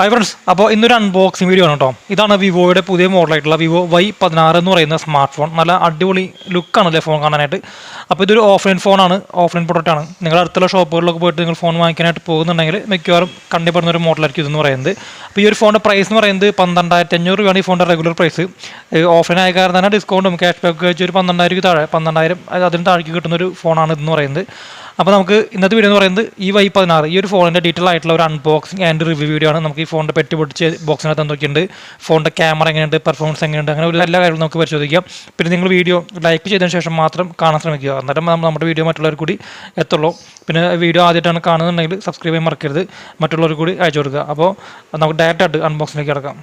Hi friends, അപ്പോൾ ഇന്നൊരു unboxing video ആണ് കേട്ടോ. ഇതാണ് വിവോയുടെ പുതിയ മോഡലായിട്ടുള്ള വിവോ Y16 എന്ന് പറയുന്ന സ്മാർട്ട് ഫോൺ. നല്ല അടിപൊളി ലുക്കാണല്ലേ ഫോൺ കാണാനായിട്ട്. അപ്പോൾ ഇതൊരു ഓഫ്ലൈൻ ഫോണാണ്, ഓഫ്ലൈൻ പ്രൊഡക്റ്റാണ്. നിങ്ങളുടെ അടുത്തുള്ള ഷോപ്പുകളിലൊക്കെ പോയിട്ട് നിങ്ങൾ ഫോൺ വാങ്ങിക്കാനായിട്ട് പോകുന്നുണ്ടെങ്കിൽ മിക്കവാറും കണ്ടുപെടുന്ന ഒരു മോഡലായിരിക്കും ഇതെന്ന് പറയുന്നത്. അപ്പോൾ ഈ ഒരു ഫോണിൻ്റെ പ്രൈസ് എന്ന് പറയുന്നത് 12,500 രൂപയാണ് ഈ ഫോണിൻ്റെ റെഗുലർ പ്രൈസ്. ഓഫ്ലൈൻ ആയ കാരണം തന്നെ ഡിസ്കൗണ്ടും ക്യാഷ് ബാക്ക് വെച്ച് ഒരു 12,000 താഴെ 12,000 അതിന് താഴേക്ക് കിട്ടുന്ന ഒരു ഫോണാണ് ഇതെന്ന് പറയുന്നത്. അപ്പോൾ നമുക്ക് ഇന്നത്തെ വീഡിയോ എന്ന് പറയുന്നത് ഈ Y16 ഈ ഒരു ഫോണിൻ്റെ ഡീറ്റെയിൽ ആയിട്ടുള്ള ഒരു അൺബോക്സിംഗ് ആൻഡ് റിവ്യൂ വീഡിയോ ആണ്. നമുക്ക് ഈ ഫോണിൻ്റെ പെട്ടി പൊട്ടിച്ച് ബോക്സിനകത്ത് എന്തൊക്കെയുണ്ട്, ഫോണിൻ്റെ ക്യാമറ എങ്ങനെയുണ്ട്, പെർഫോമൻസ് എങ്ങനെയുണ്ട്, അങ്ങനെ ഒരു എല്ലാ കാര്യങ്ങളും നമുക്ക് പരിശോധിക്കാം. പിന്നെ നിങ്ങൾ വീഡിയോ ലൈക്ക് ചെയ്തതിന് ശേഷം മാത്രം കാണാൻ ശ്രമിക്കുക, എന്നിട്ട് നമ്മുടെ വീഡിയോ മറ്റുള്ളവർ കൂടി എത്തുള്ളൂ. പിന്നെ വീഡിയോ ആദ്യമായിട്ടാണ് കാണുന്നുണ്ടെങ്കിൽ സബ്സ്ക്രൈബ് ചെയ്യാൻ മറക്കരുത്, മറ്റുള്ളവർ കൂടി അയച്ചു കൊടുക്കുക. അപ്പോൾ നമുക്ക് ഡയറക്റ്റ് ആയിട്ട് അൺബോക്സിലേക്ക് കിടക്കാം.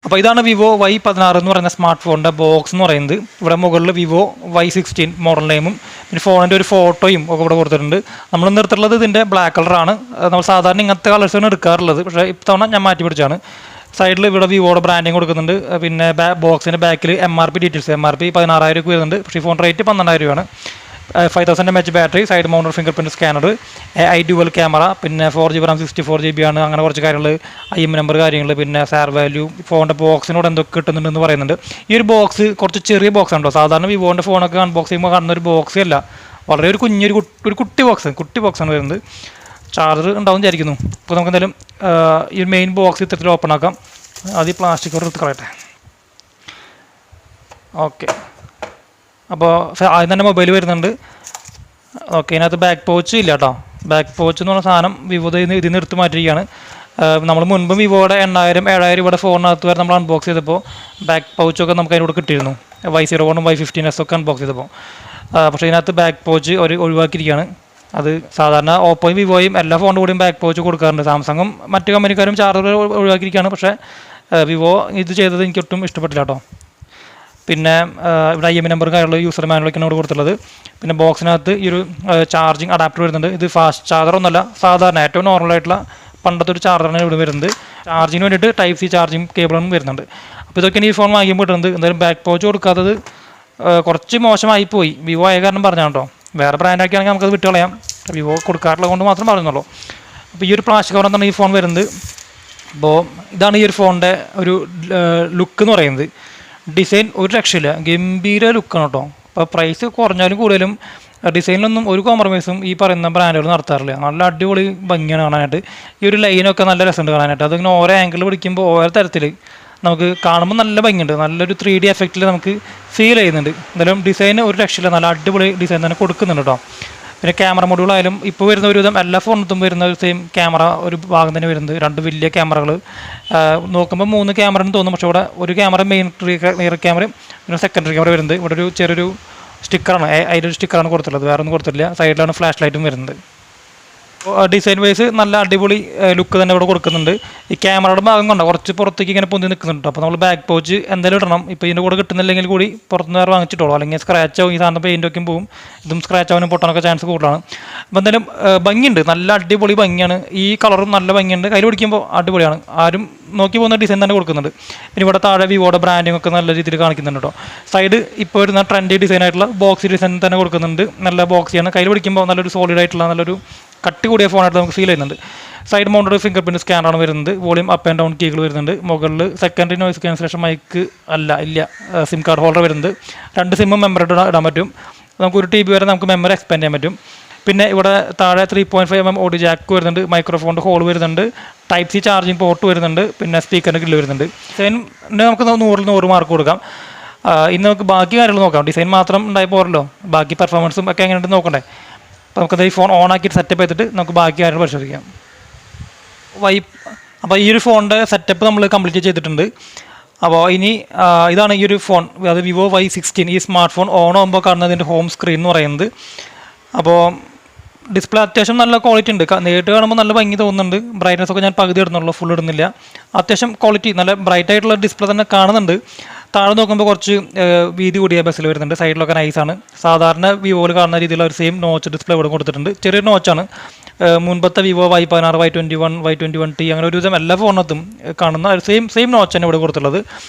അപ്പോൾ ഇതാണ് വിവോ Y16 എന്ന് പറയുന്ന സ്മാർട്ട് ഫോണിൻ്റെ ബോക്സ് എന്ന് പറയുന്നത്. ഇവിടെ മുകളിൽ വിവോ Y16 മോഡൽ നെയിമും പിന്നെ ഫോണിൻ്റെ ഒരു ഫോട്ടോയും ഒക്കെ ഇവിടെ കൊടുത്തിട്ടുണ്ട്. നമ്മൾ നിർത്തുള്ളത് ഇതിൻ്റെ ബ്ലാക്ക് കളറാണ്. നമ്മൾ സാധാരണ ഇങ്ങനത്തെ കളേഴ്സാണ് എടുക്കാറുള്ളത്, പക്ഷേ ഇത്തവണ ഞാൻ മാറ്റി പിടിച്ചാണ്. സൈഡിൽ ഇവിടെ വിവോയുടെ ബ്രാൻഡിങ് കൊടുക്കുന്നുണ്ട്. പിന്നെ ബോക്സിൻ്റെ ബാക്കിൽ MRP ഡീറ്റെയിൽസ്, MRP 16,000 രൂപ വരുന്നുണ്ട്, പക്ഷേ ഈ ഫോൺ റേറ്റ് 12,000 രൂപയാണ്. 5000 mAh battery, side mounted finger print scanner, dual camera, പിന്നെ 4GB RAM 64GB ആണ്. അങ്ങനെ കുറച്ച് കാര്യങ്ങൾ, IM നമ്പർ കാര്യങ്ങൾ, പിന്നെ സാർ വാല്യൂ, ഫോണിൻ്റെ ബോക്സിനോട് എന്തൊക്കെ കിട്ടുന്നുണ്ടെന്ന് പറയുന്നുണ്ട്. ഈ ഒരു ബോക്സ് കുറച്ച് ചെറിയ ബോക്സ് ഉണ്ടോ, സാധാരണ വിവോൻ്റെ ഫോണൊക്കെ അൺബോക്സ് ചെയ്യുമ്പോൾ കാണുന്ന ഒരു ബോക്സ് അല്ല, വളരെ ഒരു കുട്ടി ബോക്സാണ് വരുന്നത്. ചാർജർ ഉണ്ടാവും വിചാരിക്കുന്നു. അപ്പോൾ നമുക്ക് എന്തായാലും ഈ മെയിൻ ബോക്സ് ഇത്തരത്തിൽ ഓപ്പൺ ആക്കാം. അത് ഈ പ്ലാസ്റ്റിക് കവർ എടുത്ത് കളയട്ടെ. ഓക്കെ, അപ്പോൾ ആദ്യം തന്നെ മൊബൈൽ വരുന്നുണ്ട്. ഓക്കെ, ഇതിനകത്ത് ബാക്ക് പൗച്ച് ഇല്ല കേട്ടോ. ബാക്ക് പൗച്ച് എന്ന് പറഞ്ഞ സാധനം വിവോ ഇതിൽ നിന്ന് എടുത്ത് മാറ്റിയിരിക്കുകയാണ്. നമ്മൾ മുൻപും വിവോയുടെ 8,000-7,000 രൂപയുടെ ഫോണിനകത്ത് വരെ നമ്മൾ അൺബോക്സ് ചെയ്തപ്പോൾ ബാക്ക് പൗച്ചൊക്കെ നമുക്ക് അതിനോട് കിട്ടിയിരുന്നു. Y01 Y15s ഒക്കെ അൺബോക്സ് ചെയ്തപ്പോൾ. പക്ഷേ ഇതിനകത്ത് ബാക്ക് പൗച്ച് ഒഴിവാക്കിയിരിക്കുകയാണ്. അത് സാധാരണ ഓപ്പോയും വിവോയും എല്ലാ ഫോണിൻ്റെ കൂടെയും ബാക്ക് പൗച്ച് കൊടുക്കാറുണ്ട്. സാംസങ്ങും മറ്റ് കമ്പനിക്കാരും ചാർജർ ഒഴിവാക്കിയിരിക്കുകയാണ്. പക്ഷേ വിവോ ഇത് ചെയ്തത് എനിക്ക് ഒട്ടും ഇഷ്ടപ്പെട്ടില്ല കേട്ടോ. പിന്നെ ഇവിടെ IM നമ്പർ കാര്യമുള്ള യൂസർ മാനുവലൊക്കെയാണ് ഇവിടെ കൊടുത്തുള്ളത്. പിന്നെ ബോക്സിനകത്ത് ഈ ഒരു ചാർജിങ് അഡാപ്റ്റർ വരുന്നുണ്ട്. ഇത് ഫാസ്റ്റ് ചാർജറൊന്നുമല്ല, സാധാരണ ഏറ്റവും നോർമലായിട്ടുള്ള പണ്ടത്തെ ഒരു ചാർജറാണ് ഇവിടെ വരുന്നത്. ചാർജിങ്ങിന് വേണ്ടിയിട്ട് Type C ചാർജിങ് കേബിളും വരുന്നുണ്ട്. അപ്പോൾ ഇതൊക്കെയാണ് ഈ ഫോൺ വാങ്ങിക്കുമ്പോൾ കിട്ടുന്നത്. എന്തായാലും ബാക്ക് പൗച്ച് കൊടുക്കാത്തത് കുറച്ച് മോശമായി പോയി. വിവോ ആയ കാരണം പറഞ്ഞാൽ കേട്ടോ. വേറെ ബ്രാൻഡൊക്കെ ആണെങ്കിൽ നമുക്കത് വിട്ട് കളയാം, വിവോ കൊടുക്കാറുള്ളത് കൊണ്ട് മാത്രം പറയുന്നുള്ളൂ. അപ്പോൾ ഈ ഒരു പ്ലാസ്റ്റിക് കവർ എന്താണ് ഈ ഫോൺ വരുന്നത്. അപ്പോൾ ഇതാണ് ഈ ഒരു ഫോണിൻ്റെ ഒരു ലുക്ക് എന്ന് പറയുന്നത്. ഡിസൈൻ ഒരു രക്ഷയില്ല, ഗംഭീര ലുക്കാണ് കേട്ടോ. അപ്പോൾ പ്രൈസ് കുറഞ്ഞാലും കൂടുതലും ഡിസൈനിലൊന്നും ഒരു കോംപ്രമൈസും ഈ പറയുന്ന ബ്രാൻഡുകൾ നടത്താറില്ല. നല്ല അടിപൊളി ഭംഗിയാണ് കാണാനായിട്ട്. ഈ ഒരു ലൈനൊക്കെ നല്ല രസമുണ്ട് കാണാനായിട്ട്. അതിങ്ങനെ ഓരോ ആംഗിൾ പിടിക്കുമ്പോൾ ഓരോ തരത്തിൽ നമുക്ക് കാണുമ്പോൾ നല്ല ഭംഗിയുണ്ട്. നല്ലൊരു 3D എഫക്റ്റിൽ നമുക്ക് ഫീൽ ചെയ്യുന്നുണ്ട്. എന്തായാലും ഡിസൈൻ ഒരു രക്ഷയില്ല, നല്ല അടിപൊളി ഡിസൈൻ തന്നെ കൊടുക്കുന്നുണ്ട് കേട്ടോ. പിന്നെ ക്യാമറ മോഡുകളായാലും ഇപ്പോൾ വരുന്ന ഒരുവിധം എല്ലാ ഫോണിനകത്തും വരുന്ന ഒരു സെയിം ക്യാമറ ഒരു ഭാഗം തന്നെ വരുന്നത്. 2 വലിയ ക്യാമറകൾ നോക്കുമ്പോൾ 3 ക്യാമറ എന്ന് തോന്നും, പക്ഷേ ഇവിടെ ഒരു ക്യാമറ മെയിൻ റിയർ ക്യാമറയും പിന്നെ സെക്കൻഡറി ക്യാമറ വരുന്നത്. ഇവിടെ ഒരു ചെറിയൊരു സ്റ്റിക്കറാണ്, അതിലൊരു സ്റ്റിക്കറാണ് കൊടുത്തിട്ടുള്ളത്, വേറെ ഒന്നും കൊടുത്തിട്ടില്ല. സൈഡിലാണ് ഫ്ലാഷ് ലൈറ്റും വരുന്നത്. ഡിസൈൻ വൈസ് നല്ല അടിപൊളി ലുക്ക് തന്നെ ഇവിടെ കൊടുക്കുന്നുണ്ട്. ഈ ക്യാമറയുടെ ഭാഗം കൊണ്ടോ കുറച്ച് പുറത്തേക്ക് ഇങ്ങനെ പൊന്തി നിൽക്കുന്നുണ്ട്. അപ്പോൾ നമ്മൾ ബാക്ക് പൗച്ച് എന്തായാലും ഇടണം. ഇപ്പോൾ ഇതിൻ്റെ കൂടെ കിട്ടുന്നില്ലെങ്കിൽ കൂടി പുറത്തുനിന്ന് വേറെ വാങ്ങിച്ചിട്ടുള്ളൂ, അല്ലെങ്കിൽ സ്ക്രാച്ച് ആവും. ഈ സാധനം പെയിൻറ്റൊക്കെ പോവും, ഇതും സ്ക്രാച്ച് ആവാനും പൊട്ടാനൊക്കെ ചാൻസ് കൂടുതലാണ്. അപ്പോൾ എന്തായാലും ഭംഗിയുണ്ട്, നല്ല അടിപൊളി ഭംഗിയാണ്. ഈ കളറും നല്ല ഭംഗിയുണ്ട്, കയ്യിൽ പിടിക്കുമ്പോൾ അടിപൊളിയാണ്. ആരും നോക്കി പോകുന്ന ഡിസൈൻ തന്നെ കൊടുക്കുന്നുണ്ട്. പിന്നെ ഇവിടെ താഴെ വിവോയുടെ ബ്രാൻഡിങ് ഒക്കെ നല്ല രീതിയിൽ കാണിക്കുന്നുണ്ട് കേട്ടോ. സൈഡ് ഇപ്പോൾ വരുന്ന ട്രെൻഡി ഡിസൈൻ ആയിട്ടുള്ള ബോക്സ് ഡിസൈൻ തന്നെ കൊടുക്കുന്നുണ്ട്. നല്ല ബോക്സിയാണ്, കയ്യിൽ പിടിക്കുമ്പോൾ നല്ലൊരു സോളിഡ് ആയിട്ടുള്ള നല്ലൊരു കട്ടി കൂടിയ ഫോണായിട്ട് നമുക്ക് ഫീൽ ചെയ്യുന്നുണ്ട്. സൈഡ് മൗണ്ടഡ് ഫിംഗർ പ്രിൻറ്റ് സ്കാനറാണ് വരുന്നത്. വോളിയം അപ്പ് ആൻഡ് ഡൗൺ കീകൾ വരുന്നുണ്ട്. മുകളിൽ സെക്കൻഡറി നോയ്സ് ക്യാൻസലേഷൻ മൈക്ക് ഇല്ല സിം കാർഡ് ഹോൾഡർ വരുന്നുണ്ട്. 2 സിമ്മും മെമ്മറി ഇടാൻ പറ്റും. നമുക്ക് 1 TB വരെ നമുക്ക് മെമ്മറി എക്സ്പാൻഡ് ചെയ്യാൻ പറ്റും. പിന്നെ ഇവിടെ താഴെ 3.5mm ഓഡിയോ ജാക്ക് വരുന്നുണ്ട്. മൈക്രോഫോണിൻ്റെ ഹോൾ വരുന്നുണ്ട്. Type C ചാർജിങ് പോർട്ട് വരുന്നുണ്ട്. പിന്നെ സ്പീക്കറിൻ്റെ ഗ്രില്ല് വരുന്നുണ്ട്. ഡിസൈനിന് നമുക്ക് 100 മാർക്ക് കൊടുക്കാം. ഇന്ന് നമുക്ക് ബാക്കി കാര്യങ്ങൾ നോക്കാം. ഡിസൈൻ മാത്രം ഉണ്ടായി പോരല്ലോ, ബാക്കി പെർഫോമൻസും ഒക്കെ എങ്ങനെയുണ്ട് നോക്കണ്ടേ. അപ്പോൾ നമുക്കത് ഈ ഫോൺ ഓൺ ആക്കിയിട്ട് സെറ്റപ്പ് ചെയ്തിട്ട് നമുക്ക് ബാക്കി കാര്യങ്ങൾ പരിശോധിക്കാം. അപ്പോൾ ഈ ഒരു ഫോണിൻ്റെ സെറ്റപ്പ് നമ്മൾ കംപ്ലീറ്റ് ചെയ്തിട്ടുണ്ട്. അപ്പോൾ ഇനി ഇതാണ് ഈ ഒരു ഫോൺ, അത് വിവോ Y16 ഈ സ്മാർട്ട് ഫോൺ ഓൺ ആകുമ്പോൾ കാണുന്നതിൻ്റെ ഹോം സ്ക്രീൻ എന്ന് പറയുന്നത്. അപ്പോൾ ഡിസ്പ്ലേ അത്യാവശ്യം നല്ല ക്വാളിറ്റി ഉണ്ട്. നേരിട്ട് കാണുമ്പോൾ നല്ല ഭംഗി തോന്നുന്നുണ്ട്. ബ്രൈറ്റ്നസ് ഒക്കെ ഞാൻ പകുതി ഇടുന്നുള്ളൂ, ഫുൾ ഇടുന്നില്ല. അത്യാവശ്യം ക്വാളിറ്റി നല്ല ബ്രൈറ്റ് ആയിട്ടുള്ള ഡിസ്പ്ലേ തന്നെ കാണുന്നുണ്ട്. താഴെ നോക്കുമ്പോൾ കുറച്ച് വീതി കൂടിയ ബസ്സിൽ വരുന്നുണ്ട്. സൈഡിലൊക്കെ നൈസാണ്. സാധാരണ വിവോയിൽ കാണുന്ന രീതിയിലുള്ള ഒരു സെയിം നോച്ച് ഡിസ്പ്ലേ ഇവിടെ കൊടുത്തിട്ടുണ്ട്. ചെറിയൊരു നോച്ചാണ്. മുൻപത്തെ വിവോ Y16, Y21, Y21T അങ്ങനെ ഒരുവിധം എല്ലാ ഫോണിനകത്തും കാണുന്ന ഒരു സെയിം നോച്ച് തന്നെ ഇവിടെ കൊടുത്തുള്ളത്.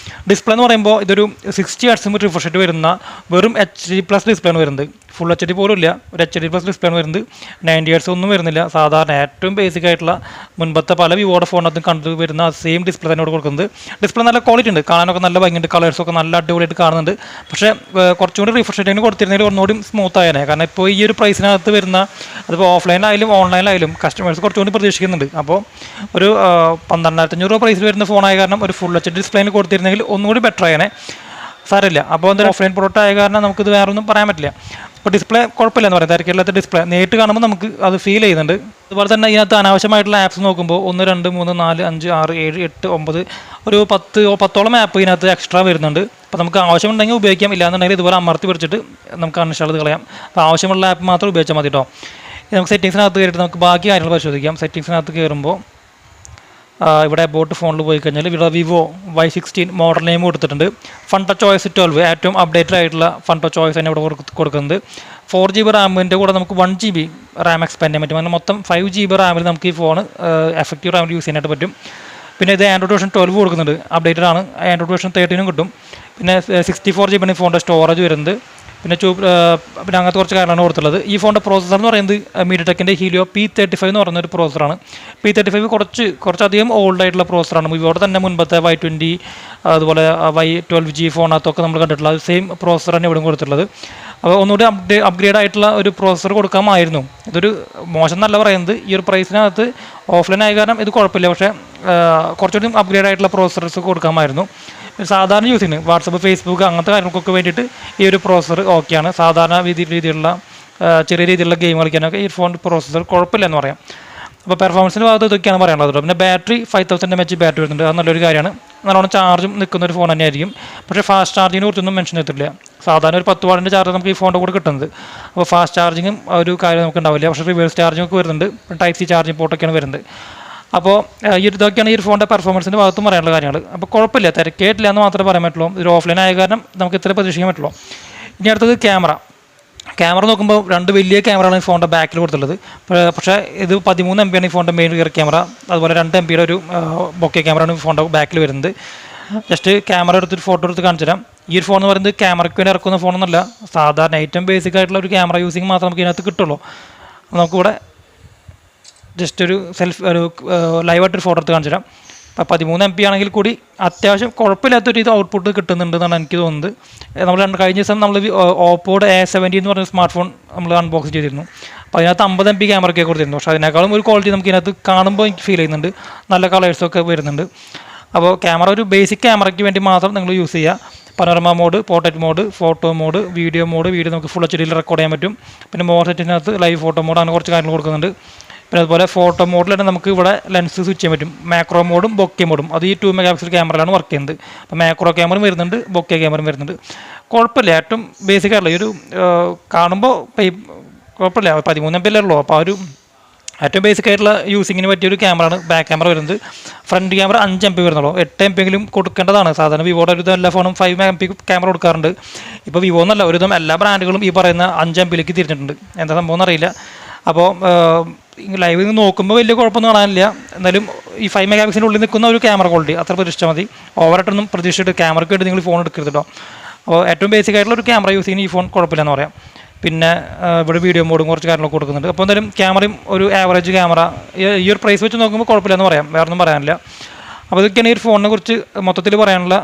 ഡിസ്പ്ലേ എന്ന് പറയുമ്പോൾ ഇതൊരു 60 Hz റിഫ്രഷ് റേറ്റ് വരുന്ന വെറും HD+ ഡിസ്പ്ലേ ആണ് വരുന്നത്. ഫുൾ HD പോലും ഇല്ല, ഒരു HD+ ഡിസ്പ്ലേ ആണ് വരുന്നത്. 90 Hz ഒന്നും വരുന്നില്ല. സാധാരണ ഏറ്റവും ബേസിക് ആയിട്ടുള്ള മുൻപത്തെ പല വിവോയുടെ ഫോണിനകത്തും കണ്ടു വരുന്ന സെയിം ഡിസ്പ്ലേ തന്നെ ഇവിടെ കൊടുക്കുന്നത്. ഡിസ്പ്ലേ നല്ല ക്വാളിറ്റി ഉണ്ട്, കാണാനൊക്കെ നല്ല ഭംഗിയുണ്ട്, കളേഴ്സൊക്കെ നല്ല അടിപൊളിയായിട്ട് കാണുന്നുണ്ട്. പക്ഷേ കുറച്ചുകൂടി റിഫ്രഷ് റേറ്റിന് കൊടുത്തിരുന്നെങ്കിൽ ഒന്നുകൂടി സ്മൂത്ത് ആയേനെ. കാരണം ഇപ്പോൾ ഈ ഒരു പ്രൈസിനകത്ത് വരുന്ന അതിപ്പോൾ ഓഫ്ലൈനിലായാലും ഓൺലൈനിലായാലും കസ്റ്റമേഴ്സ് കുറച്ചുകൂടി പ്രതീക്ഷിക്കുന്നുണ്ട്. അപ്പോൾ ഒരു 12,500 രൂപ പ്രൈസിൽ വരുന്ന ഫോണായ കാരണം ഒരു ഫുൾ HD ഡിസ്പ്ലേയിൽ കൊടുത്തിരുന്നെങ്കിൽ ഒന്നുകൂടി ബെറ്റർ ആയേനെ. സാരമില്ല. അപ്പോൾ എന്തായാലും ഓഫ്ലൈൻ പ്രോഡക്റ്റ് ആയ കാരണം നമുക്കിത് വേറെ ഒന്നും പറയാൻ പറ്റില്ല. അപ്പോൾ ഡിസ്പ്ലേ കുഴപ്പമില്ല എന്ന് പറയാം, തിരക്കില്ലാത്ത ഡിസ്പ്ലേ നേരിട്ട് കാണുമ്പോൾ നമുക്ക് അത് ഫീൽ ചെയ്യുന്നുണ്ട്. അതുപോലെ തന്നെ ഇതിനകത്ത് അനാവശ്യമായിട്ടുള്ള ആപ്സ് നോക്കുമ്പോൾ 1 2 3 4 5 6 7 8 9 ഒരു 10ഓളം ആപ്പ് ഇതിനകത്ത് എക്സ്ട്രാ വരുന്നുണ്ട്. അപ്പോൾ നമുക്ക് ആവശ്യമുണ്ടെങ്കിൽ ഉപയോഗിക്കാം, ഇല്ലാന്നുണ്ടെങ്കിൽ ഇതുപോലെ അമർത്തി പിടിച്ചിട്ട് നമുക്ക് അൺഇൻസ്റ്റാൾ ചെയ്ത് കളയാം. അപ്പോൾ ആവശ്യമുള്ള ആപ്പ് മാത്രം ഉപയോഗിച്ചാൽ മതി കേട്ടോ. നമുക്ക് സെറ്റിങ്സിനകത്ത് കയറിയിട്ട് നമുക്ക് ബാക്കി കാര്യങ്ങൾ പരിശോധിക്കാം. സെറ്റിങ്സിനകത്ത് കയറുമ്പോൾ ഇവിടെ അബൌട്ട് ഫോണിൽ പോയി കഴിഞ്ഞാൽ ഇവിടെ Vivo Y16 മോഡൽ നെയിം കൊടുത്തിട്ടുണ്ട്. Funtouch OS 12 ഏറ്റവും അപ്ഡേറ്റഡ് ആയിട്ടുള്ള Funtouch OS തന്നെ ഇവിടെ കൊടുക്കുന്നത്. 4GB റാമിൻ്റെ കൂടെ നമുക്ക് 1GB റാം എക്സ്പാൻഡ് ചെയ്യാൻ പറ്റും. അങ്ങനെ മൊത്തം 5GB റാമിൽ നമുക്ക് ഈ ഫോൺ എഫക്റ്റീവ് റാമിൽ യൂസ് ചെയ്യാനായിട്ട് പറ്റും. പിന്നെ ഇത് ആൻഡ്രോയിഡ് വേർഷൻ 12 കൊടുക്കുന്നുണ്ട്, അപ്ഡേറ്റഡ് ആണ്. ആൻഡ്രോയിഡ് വേർഷൻ 13 കിട്ടും. പിന്നെ 64GB ഫോണിൻ്റെ സ്റ്റോറേജ് വരുന്നത്. പിന്നെ അങ്ങനത്തെ കുറച്ച് കാര്യങ്ങളാണ് കൊടുത്തുള്ളത്. ഈ ഫോണിൻ്റെ പ്രോസസ്സർ എന്ന് പറയുന്നത് മീഡിയടെക്കിൻ്റെ ഹീലിയോ P35 എന്ന് പറയുന്ന ഒരു പ്രോസസ്സറാണ്. P35 കുറച്ചധികം ഓൾഡ് ആയിട്ടുള്ള പ്രോസസ്സറാണ്. ഇവോടെ തന്നെ മുൻപത്തെ Y20 അതുപോലെ Y12G ഫോണിനകത്തൊക്കെ നമ്മൾ കണ്ടിട്ടുള്ള സെയിം പ്രോസസ്സറാണ് ഇവിടെ കൊടുത്തിട്ടുള്ളത്. അപ്പോൾ ഒന്നുകൂടി അപ്ഗ്രേഡ് ആയിട്ടുള്ള ഒരു പ്രോസസ്സർ കൊടുക്കാമായിരുന്നു. ഇതൊരു മോശം എന്നല്ല പറയുന്നത്, ഈ ഒരു പ്രൈസിനകത്ത് ഓഫ്ലൈൻ ആയ കാരണം ഇത് കുഴപ്പമില്ല. പക്ഷേ കുറച്ചുകൂടി അപ്ഗ്രേഡ് ആയിട്ടുള്ള പ്രോസസ്സേഴ്സ് കൊടുക്കാമായിരുന്നു. സാധാരണ യൂസ് ചെയ്യുന്നത് വാട്സപ്പ്, ഫേസ്ബുക്ക് അങ്ങനത്തെ കാര്യങ്ങൾക്കൊക്കെ വേണ്ടിയിട്ട് ഈ ഒരു പ്രോസസ്സർ ഓക്കെയാണ്. സാധാരണ രീതിയിലുള്ള ചെറിയ രീതിയിലുള്ള ഗെയിം കളിക്കാനൊക്കെ ഈ ഫോൺ പ്രോസസ്സർ കുഴപ്പമില്ല എന്ന് പറയാം. അപ്പോൾ പെർഫോമൻസിൻ്റെ ഭാഗത്ത് ഇതൊക്കെയാണ് പറയാനുള്ളത്. പിന്നെ ബാറ്ററി 5000 mAh ബാറ്ററി വരുന്നുണ്ട്, അത് നല്ലൊരു കാര്യമാണ്. നല്ലോണം ചാർജും നിൽക്കുന്ന ഒരു ഫോൺ തന്നെയായിരിക്കും. പക്ഷേ ഫാസ്റ്റ് ചാർജിങ്ങിനെ കുറിച്ചൊന്നും മെൻഷൻ ചെയ്തിട്ടില്ല. സാധാരണ ഒരു 10 വാട്ടിൻ്റെ ചാർജ് നമുക്ക് ഈ ഫോണിൻ്റെ കൂടെ കിട്ടുന്നത്. അപ്പോൾ ഫാസ്റ്റ് ചാർജിങ്ങും ഒരു കാര്യം നമുക്ക് ഉണ്ടാവില്ല. പക്ഷേ റിവേഴ്സ് ചാർജിങ് ഒക്കെ വരുന്നുണ്ട്, Type-C ചാർജിങ് പോർട്ടൊക്കെയാണ് വരുന്നത്. അപ്പോൾ ഇതൊക്കെയാണ് ഈ ഫോണിൻ്റെ പെർഫോമൻസിൻ്റെ ഭാഗത്തും പറയാനുള്ള കാര്യങ്ങൾ. അപ്പോൾ കുഴപ്പമില്ല, തിരക്കേറ്റില്ല എന്ന് മാത്രമേ പറയാൻ പറ്റുള്ളൂ. ഇത് ഓഫ്ലൈൻ ആയ കാരണം നമുക്ക് ഇത്ര പ്രതീക്ഷിക്കാൻ പറ്റുള്ളൂ. ഇനി അടുത്തത് ക്യാമറ നോക്കുമ്പോൾ 2 വലിയ ക്യാമറയാണ് ഈ ഫോണിൻ്റെ ബാക്കിൽ കൊടുത്തുള്ളത്. പക്ഷേ ഇത് 13 MB ആണ് ഈ ഫോണിൻ്റെ മെയിൻ റിയർ ക്യാമറ. അതുപോലെ 2 MB ഒരു ബൊക്കെ ക്യാമറയാണ് ഈ ഫോണിൻ്റെ ബാക്കിൽ വരുന്നത്. ജസ്റ്റ് ക്യാമറ എടുത്തിട്ട് ഫോട്ടോ എടുത്ത് കാണിച്ചു തരാം. ഈ ഒരു ഫോൺ എന്ന് പറയുന്നത് ക്യാമറയ്ക്ക് വേണ്ടി ഇറക്കുന്ന ഫോണൊന്നുമല്ല, സാധാരണ ഏറ്റവും ബേസിക് ആയിട്ടുള്ള ഒരു ക്യാമറ യൂസിങ് മാത്രം നമുക്ക് ഇതിനകത്ത് കിട്ടുള്ളൂ. നമുക്കിവിടെ ജസ്റ്റ് ഒരു ലൈവായിട്ടൊരു ഫോട്ടോ എടുത്ത് കാണിച്ചു തരാം. അപ്പോൾ 13 MB ആണെങ്കിൽ കൂടി അത്യാവശ്യം കുഴപ്പമില്ലാത്തൊരു ഇത് ഔട്ട്പുട്ട് കിട്ടുന്നുണ്ടെന്നാണ് എനിക്ക് തോന്നുന്നത്. നമ്മൾ കഴിഞ്ഞ ദിവസം നമ്മൾ ഓപ്പോയുടെ A70 എന്ന് പറഞ്ഞ സ്മാർട്ട് ഫോൺ നമ്മൾ അൺബോക്സ് ചെയ്തിരുന്നു. അപ്പോൾ അതിനകത്ത് 50 MB ക്യാമറയ്ക്ക് കൊടുത്തിരുന്നു. പക്ഷേ അതിനേക്കാളും ഒരു ക്വാളിറ്റി നമുക്ക് ഇതിനകത്ത് കാണുമ്പോൾ എനിക്ക് ഫീൽ ചെയ്യുന്നുണ്ട്, നല്ല കളേഴ്സൊക്കെ വരുന്നുണ്ട്. അപ്പോൾ ക്യാമറ ഒരു ബേസിക് ക്യാമറയ്ക്ക് വേണ്ടി മാത്രം നിങ്ങൾ യൂസ് ചെയ്യുക. Panorama mode, portrait mode, photo mode, video നമുക്ക് ഫുൾ HDയിൽ റെക്കോർഡ് ചെയ്യാൻ പറ്റും. പിന്നെ മോർ സെറ്റിനകത്ത് ലൈവ് ഫോട്ടോ മോഡ്, അങ്ങനെ കുറച്ച് കാര്യങ്ങൾ കൊടുക്കുന്നുണ്ട്. പിന്നെ അതുപോലെ ഫോട്ടോ മോഡിൽ തന്നെ നമുക്ക് ഇവിടെ ലെൻസ് സ്വിച്ച് ചെയ്യാൻ പറ്റും. മാക്രോ മോഡും ബൊക്കെ മോഡും, അത് ഈ 2 MP ക്യാമറയിലാണ് വർക്ക് ചെയ്യുന്നത്. അപ്പോൾ മാക്രോ ക്യാമറയും വരുന്നുണ്ട്, ബൊക്കെ ക്യാമറയും വരുന്നുണ്ട്. കുഴപ്പമില്ല, ഏറ്റവും ബേസിക് ആയിട്ടുള്ള ഈ ഒരു കാണുമ്പോൾ കുഴപ്പമില്ല. 13 MB ഉള്ളൂ. അപ്പോൾ ഒരു ഏറ്റവും ബേസിക് ആയിട്ടുള്ള യൂസിങ്ങിന് പറ്റിയൊരു ക്യാമറയാണ് ബാക്ക് ക്യാമറ വരുന്നത്. ഫ്രണ്ട് ക്യാമറ 5 MB വരുന്നുള്ളൂ. 8 MB എങ്കിലും കൊടുക്കേണ്ടതാണ്. സാധാരണ വിവോയുടെ ഒരു എല്ലാ ഫോണും 5 MP ക്യാമറ കൊടുക്കാറുണ്ട്. ഇപ്പോൾ വിവോ എന്നല്ല, ഒരുവിധം എല്ലാ ബ്രാൻഡുകളും ഈ പറയുന്ന 5 MB തിരിഞ്ഞിട്ടുണ്ട്. എന്താ സംഭവം എന്നറിയില്ല. അപ്പോൾ ലൈവ് നോക്കുമ്പോൾ വലിയ കുഴപ്പമൊന്നും കാണാനില്ല. എന്നാലും ഈ 5 MP ഉള്ളിൽ നിൽക്കുന്ന ഒരു ക്യാമറ ക്വാളിറ്റി അത്ര പ്രതീക്ഷിച്ചാൽ മതി. ഓവറായിട്ടൊന്നും പ്രതീക്ഷിച്ചിട്ട് ക്യാമറയ്ക്ക് വേണ്ടി നിങ്ങൾ ഫോൺ എടുക്കരുത് കേട്ടോ. അപ്പോൾ ഏറ്റവും ബേസിക് ആയിട്ടുള്ള ഒരു ക്യാമറ യൂസ് ചെയ്യുന്ന ഈ ഫോൺ കുഴപ്പമില്ലെന്ന് പറയാം. പിന്നെ ഇവിടെ വീഡിയോ മോഡും കുറച്ച് കാര്യങ്ങളൊക്കെ കൊടുക്കുന്നുണ്ട്. അപ്പോൾ എന്തായാലും ക്യാമറയും ഒരു ആവറേജ് ക്യാമറ ഈ ഒരു പ്രൈസ് വെച്ച് നോക്കുമ്പോൾ കുഴപ്പമില്ലെന്ന് പറയാം, വേറെ ഒന്നും പറയാനില്ല. അപ്പോൾ ഇതൊക്കെയാണ് ഈ ഒരു ഫോണിനെ കുറിച്ച് മൊത്തത്തിൽ പറയാനുള്ള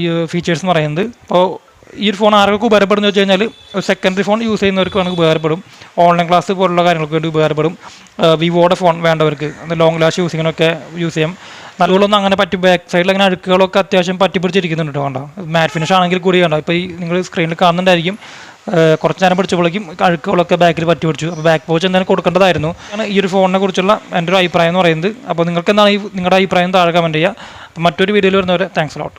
ഈ ഫീച്ചേഴ്സ് എന്ന് പറയുന്നത്. അപ്പോൾ ഈ ഒരു ഫോൺ ആർക്കൊക്കെ ഉപകാരപ്പെടുന്നു വെച്ച് കഴിഞ്ഞാൽ സെക്കൻഡറി ഫോൺ യൂസ് ചെയ്യുന്നവർക്ക് വേണമെങ്കിൽ ഉപകാരപ്പെടും. ഓൺലൈൻ ക്ലാസ് പോലുള്ള കാര്യങ്ങൾക്ക് വേണ്ടി ഉപകാരപ്പെടും. വിവോയുടെ ഫോൺ വേണ്ടവർക്ക് ലോങ് ലാഷ് യൂസിങ്ങിനൊക്കെ യൂസ് ചെയ്യാം. നല്ലതൊന്നും അങ്ങനെ ബാക്ക് സൈഡിൽ അങ്ങനെ അഴുക്കുകളൊക്കെ അത്യാവശ്യം പറ്റിപ്പിടിച്ചിരിക്കുന്നുണ്ട് കേട്ടോ. വേണ്ട മാറ്റ് ഫിനിഷ് ആണെങ്കിൽ കൂടി വേണ്ട. ഇപ്പോൾ ഈ നിങ്ങൾ സ്ക്രീനിൽ കാണുന്നുണ്ടായിരിക്കും, കുറച്ച് നേരം പിടിച്ചപ്പോഴേക്കും അഴുക്കുകളൊക്കെ ബാക്കിൽ പറ്റി പിടിച്ചു. അപ്പോൾ ബാക്ക് പോച്ച് എന്തായാലും കൊടുക്കേണ്ടതായിരുന്നു. ഈ ഒരു ഫോണിനെ കുറിച്ചുള്ള എൻ്റെ ഒരു അഭിപ്രായം എന്ന് പറയുന്നത്. അപ്പോൾ നിങ്ങൾക്ക് എന്താണ് നിങ്ങളുടെ അഭിപ്രായം താഴെ കമൻറ്റ് ചെയ്യുക. അപ്പോൾ മറ്റൊരു വീഡിയോയിൽ വരുന്നവരെ താങ്ക്സ് ലോട്ട്.